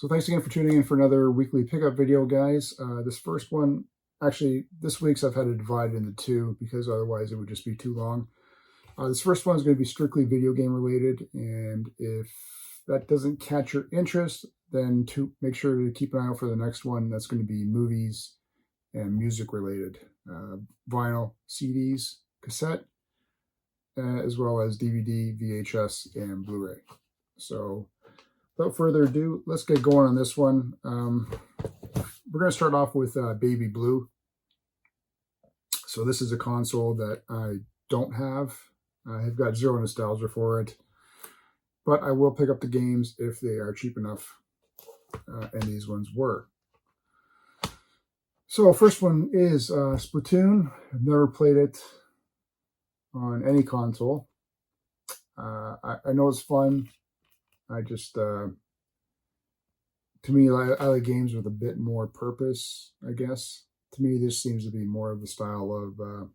So thanks again for tuning in for another weekly pickup video, guys. This first one, actually, this week's I've had to divide into two because otherwise it would just be too long. This first one is going to be strictly video game related, and if that doesn't catch your interest, then to make sure to keep an eye out for the next one. That's going to be movies and music related, vinyl, CDs, cassette, as well as DVD, VHS, and Blu-ray. So without further ado, let's get going on this one. We're going to start off with Baby Blue. So this is a console that I don't have. I have got zero nostalgia for it, but I will pick up the games if they are cheap enough, and these ones were. So first one is Splatoon. I've never played it on any console. I know it's fun. I just, to me, I like games with a bit more purpose, I guess. To me, this seems to be more of the style of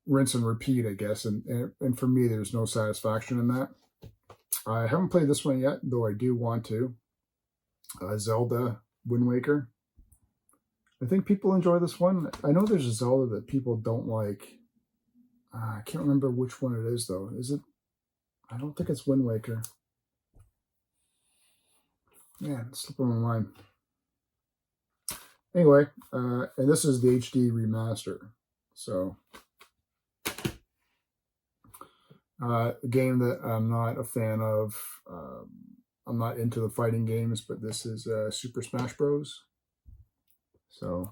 rinse and repeat, I guess. And for me, there's no satisfaction in that. I haven't played this one yet, though I do want to. Zelda Wind Waker. I think people enjoy this one. I know there's a Zelda that people don't like. I can't remember which one it is, though. Is it? I don't think it's Wind Waker. Man, it's slipping my mind. Anyway, and this is the HD remaster. So, a game that I'm not a fan of. I'm not into the fighting games, but this is Super Smash Bros. So,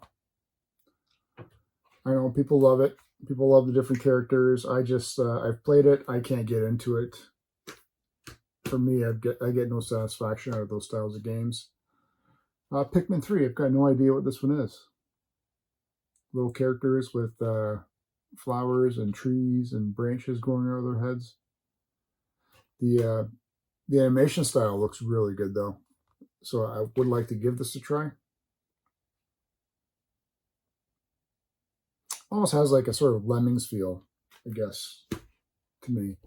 I know people love it. People love the different characters. I just, I've played it. I can't get into it. For me, I get no satisfaction out of those styles of games. Pikmin 3, I've got no idea what this one is. Little characters with flowers and trees and branches growing out of their heads. The animation style looks really good, though. So I would like to give this a try. Almost has like a sort of Lemmings feel, I guess, to me.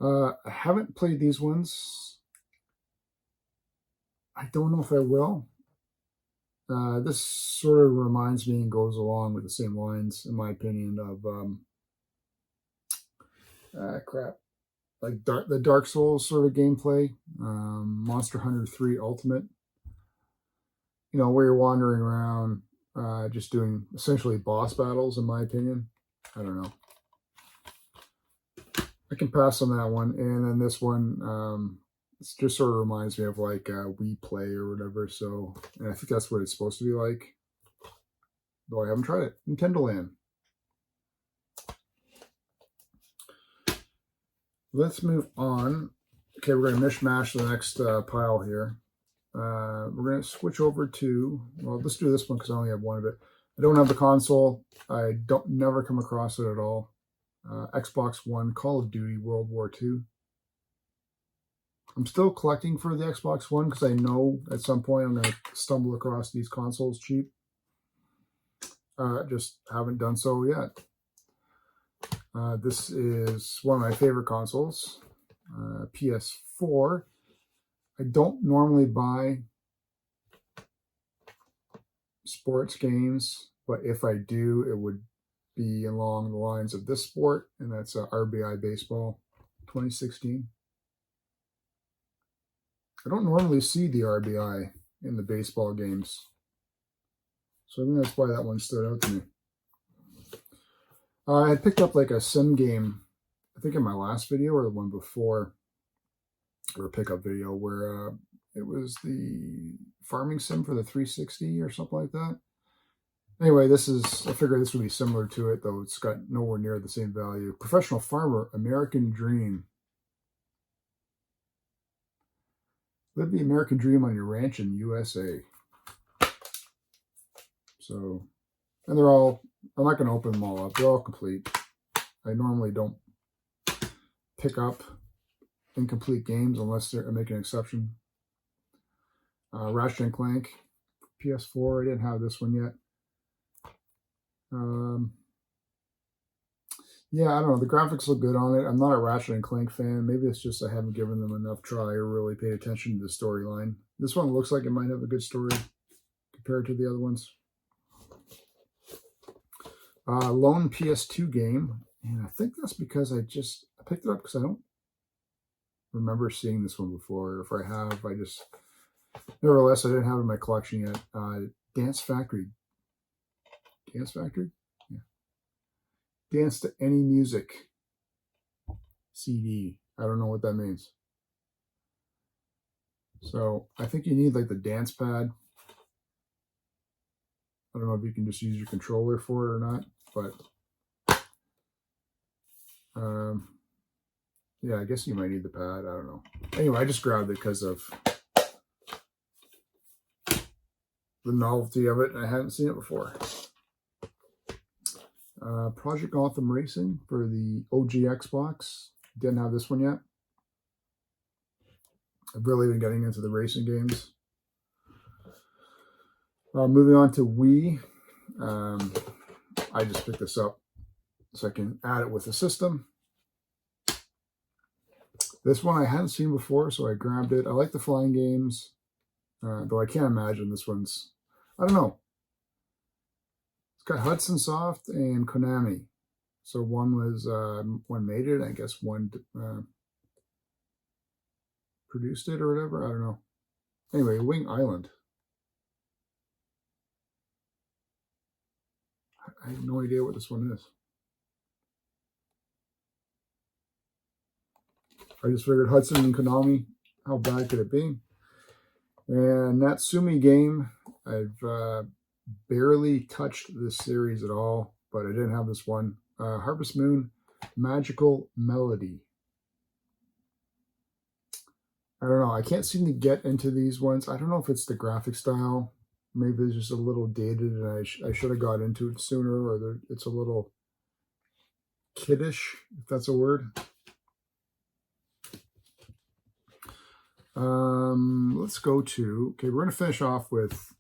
I haven't played these ones. I don't know if I will. This sort of reminds me and goes along with the same lines, in my opinion, of like the Dark Souls sort of gameplay, Monster Hunter 3 Ultimate. You know, where you're wandering around, just doing essentially boss battles, in my opinion. I don't know. I can pass on that one. And then this one, it just sort of reminds me of like Wii Play or whatever. So, and I think that's what it's supposed to be like. Though I haven't tried it. Nintendo Land. Let's move on. Okay, we're going to mishmash the next pile here. We're going to switch over to, well, let's do this one because I only have one of it. I don't have the console. I don't never come across it at all. Xbox One, Call of Duty, World War II. I'm still collecting for the Xbox One because I know at some point I'm going to stumble across these consoles cheap. Just haven't done so yet. This is one of my favorite consoles, PS4. I don't normally buy sports games, but if I do, it would be along the lines of this sport, and that's RBI Baseball 2016. I don't normally see the RBI in the baseball games, so I think that's why that one stood out to me. I had picked up like a sim game, I think in my last video or the one before, or a pickup video, where it was the farming sim for the 360 or something like that. Anyway, this is, I figured this would be similar to it, though it's got nowhere near the same value. Professional Farmer, American Dream. Live the American dream on your ranch in USA. So, and they're all, I'm not going to open them all up. They're all complete. I normally don't pick up incomplete games unless I make an exception. Ratchet and Clank, PS4. I didn't have this one yet. Yeah, I don't know. The graphics look good on it. I'm not a Ratchet and Clank fan. Maybe it's just I haven't given them enough try or really paid attention to the storyline. This one looks like it might have a good story compared to the other ones. Lone PS2 game. And I think that's because I picked it up because I don't remember seeing this one before. If I have, nevertheless, I didn't have it in my collection yet. Dance Factory. Dance Factory? Yeah. Dance to Any Music CD. I don't know what that means. So I think you need like the dance pad. I don't know if you can just use your controller for it or not, but yeah, I guess you might need the pad. I don't know. Anyway, I just grabbed it because of the novelty of it, and I hadn't seen it before. Project Gotham Racing for the OG Xbox. Didn't have this one yet. I've really been getting into the racing games. Moving on to Wii. I just picked this up so I can add it with the system. This one I hadn't seen before, so I grabbed it. I like the flying games, though I can't imagine this one's, I don't know. It's got Hudson Soft and Konami. So one made it, I guess one produced it or whatever. I don't know. Anyway, Wing Island. I have no idea what this one is. I just figured Hudson and Konami, how bad could it be? And Natsumi Game, I've barely touched this series at all, but I didn't have this one. Harvest Moon, Magical Melody. I don't know. I can't seem to get into these ones. I don't know if it's the graphic style. Maybe it's just a little dated, and I should have got into it sooner, or it's a little kiddish, if that's a word. Let's go to, okay, we're going to finish off with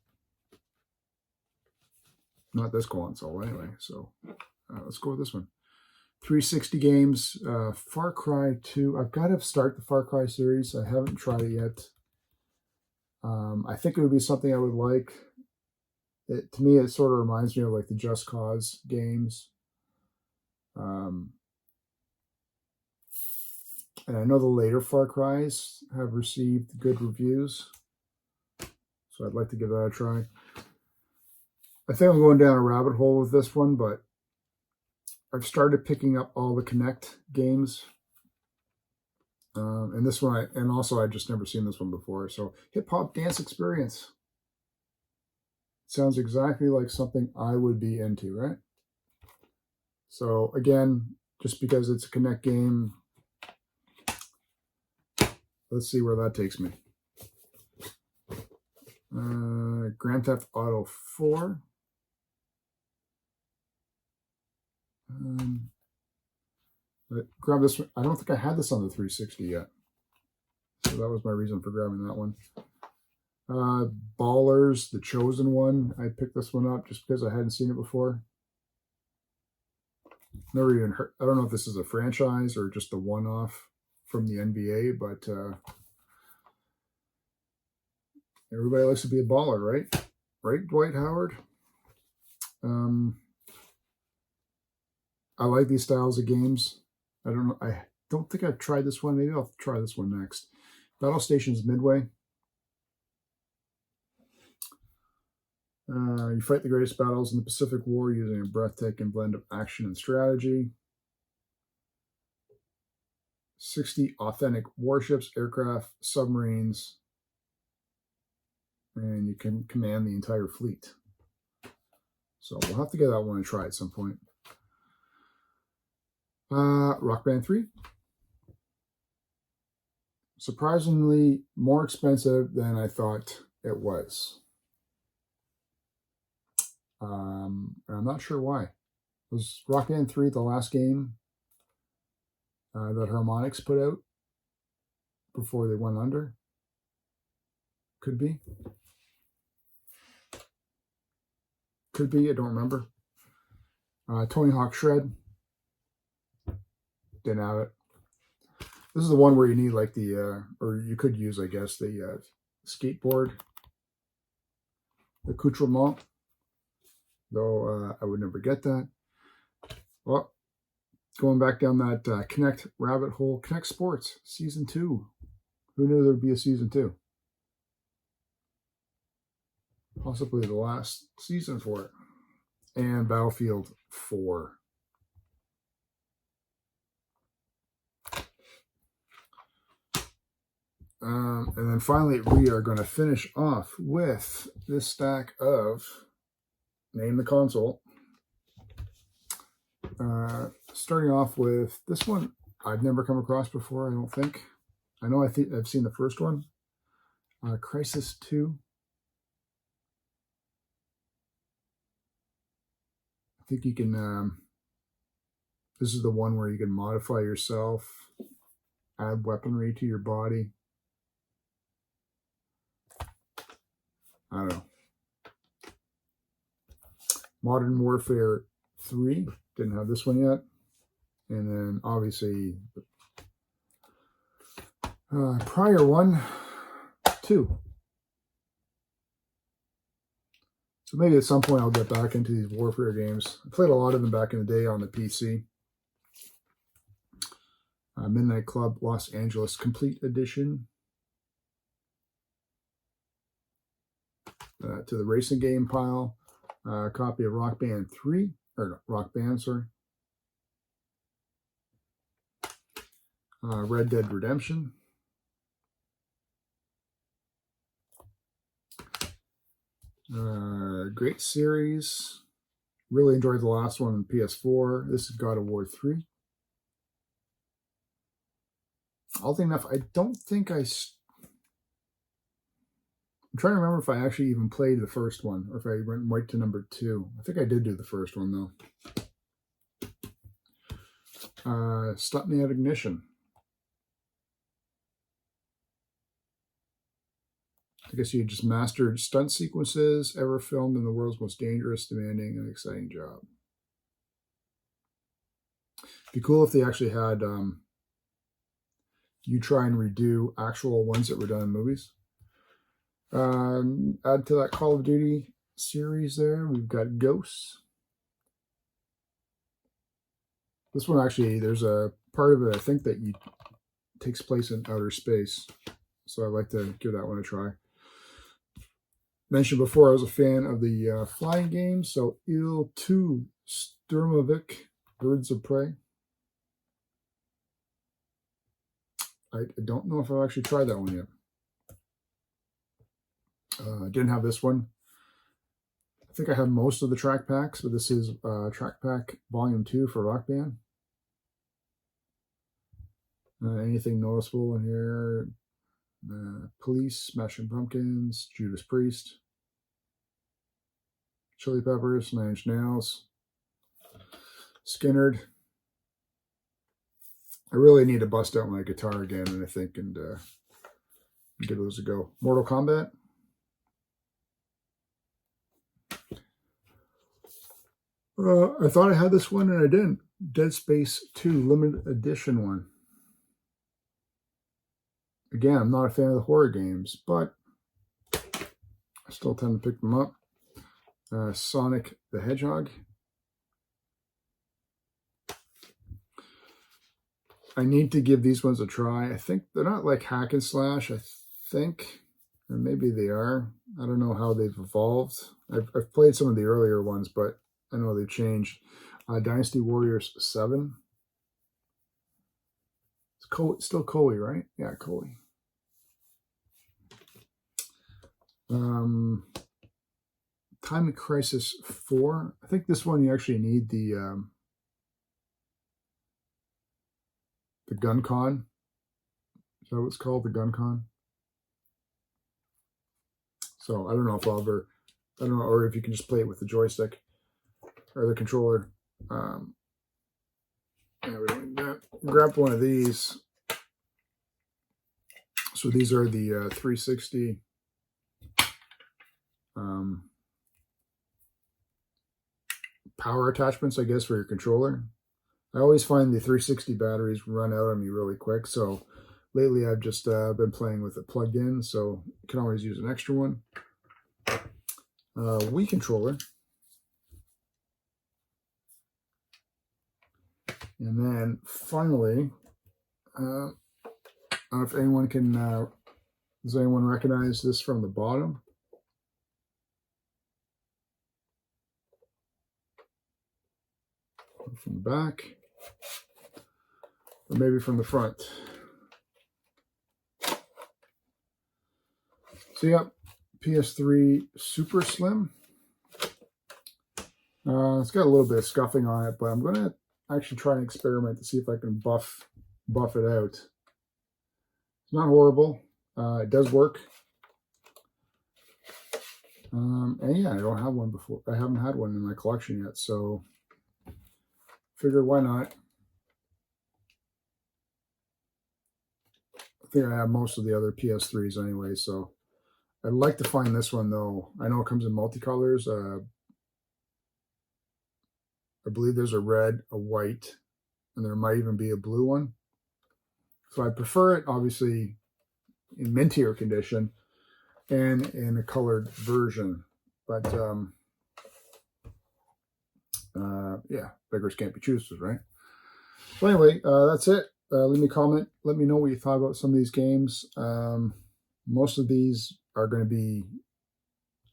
not this console anyway, so let's go with this one. 360 games, Far Cry 2. I've got to start the Far Cry series. I haven't tried it yet. I think it would be something I would like. To me, it sort of reminds me of like the Just Cause games. And I know the later Far Cries have received good reviews, so I'd like to give that a try. I think I'm going down a rabbit hole with this one, but I've started picking up all the Kinect games. And this one, and also I've just never seen this one before. So Hip Hop Dance Experience. Sounds exactly like something I would be into, right? So again, just because it's a Kinect game, let's see where that takes me. Grand Theft Auto 4. Grab this one. I don't think I had this on the 360 yet. So that was my reason for grabbing that one. Ballers, The Chosen One. I picked this one up just because I hadn't seen it before. Never even heard. I don't know if this is a franchise or just a one-off from the NBA, but everybody likes to be a baller, right? Right, Dwight Howard? I like these styles of games. I don't know. I don't think I've tried this one. Maybe I'll try this one next. Battle Stations Midway. You fight the greatest battles in the Pacific War using a breathtaking blend of action and strategy. 60 authentic warships, aircraft, submarines, and you can command the entire fleet. So we'll have to get that one and try at some point. Rock Band 3. Surprisingly more expensive than I thought it was. I'm not sure why. Was Rock Band 3 the last game that Harmonix put out before they went under? Could be. Could be, I don't remember. Tony Hawk Shred. didn't have it. This is the one where you need like the, or you could use, I guess, the skateboard accoutrement. Though I would never get that. Well, going back down that Connect rabbit hole, Connect Sports Season 2. Who knew there'd be a Season 2? Possibly the last season for it. And Battlefield 4. And then finally, we are going to finish off with this stack of Name the Console. Starting off with this one, I've never come across before, I don't think. I know I've seen the first one. Crisis 2. I think you can, this is the one where you can modify yourself, add weaponry to your body. I don't know. Modern Warfare 3. Didn't have this one yet. And then obviously prior one, 2. So maybe at some point I'll get back into these Warfare games. I played a lot of them back in the day on the PC. Midnight Club Los Angeles Complete Edition. To the racing game pile. Copy of Rock Band 3. Or no, Rock Band, sorry. Red Dead Redemption. Great series. Really enjoyed the last one on PS4. This is God of War 3. Oddly enough, I don't think I'm trying to remember if I actually even played the first one or if I went right to number 2. I think I did do the first one though. Stop Me at Ignition. I guess you just mastered stunt sequences ever filmed in the world's most dangerous, demanding, and exciting job. Be cool if they actually had you try and redo actual ones that were done in movies. Add to that Call of Duty series there, we've got Ghosts. This one actually, there's a part of it I think that takes place in outer space. So I'd like to give that one a try. Mentioned before, I was a fan of the flying games. So Il 2 Sturmovik, Birds of Prey. I don't know if I've actually tried that one yet. Didn't have this one. I think I have most of the track packs, but this is track pack volume 2 for Rock Band. Anything noticeable in here? Police, Smashing Pumpkins, Judas Priest, Chili Peppers, Nine Inch Nails, Skinnerd. I really need to bust out my guitar again, and I think, and give those a go. Mortal Kombat. I thought I had this one, and I didn't. Dead Space 2 limited edition one. Again, I'm not a fan of the horror games, but I still tend to pick them up. Sonic the Hedgehog. I need to give these ones a try. I think they're not like hack and slash, I think. Or maybe they are. I don't know how they've evolved. I've played some of the earlier ones, but I know they've changed. Dynasty Warriors 7. It's still Koei, right? Yeah, Koei. Time Crisis 4. I think this one you actually need the gun con. Is that what it's called? The gun con? So I don't know if I'll ever, I don't know, or if you can just play it with the joystick or the controller. Yeah, we don't need that. Grab one of these. So these are the 360 power attachments, I guess, for your controller. I always find the 360 batteries run out on me really quick, so lately I've just been playing with it plugged in, so you can always use an extra one. Wii controller. And then finally, I don't know if anyone can, does anyone recognize this from the bottom? Or from the back? Or maybe from the front? So yeah, PS3 Super Slim. It's got a little bit of scuffing on it, but I'm going to actually try and experiment to see if I can buff it out. It's not horrible. It does work. And yeah, I don't have one before. I haven't had one in my collection yet, so figured why not. I think I have most of the other PS3s anyway, so I'd like to find this one though. I know it comes in multicolors. I believe there's a red, a white, and there might even be a blue one. So I prefer it obviously in mintier condition and in a colored version. But yeah, beggars can't be choosers, right? So anyway, that's it. Leave me a comment. Let me know what you thought about some of these games. Most of these are going to be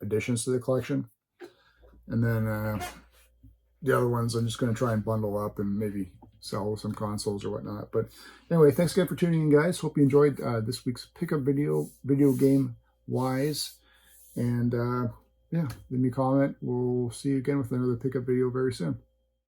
additions to the collection. And then the other ones I'm just going to try and bundle up and maybe sell some consoles or whatnot. But anyway, thanks again for tuning in, guys. Hope you enjoyed this week's pickup video game wise. And yeah, leave me a comment. We'll see you again with another pickup video very soon.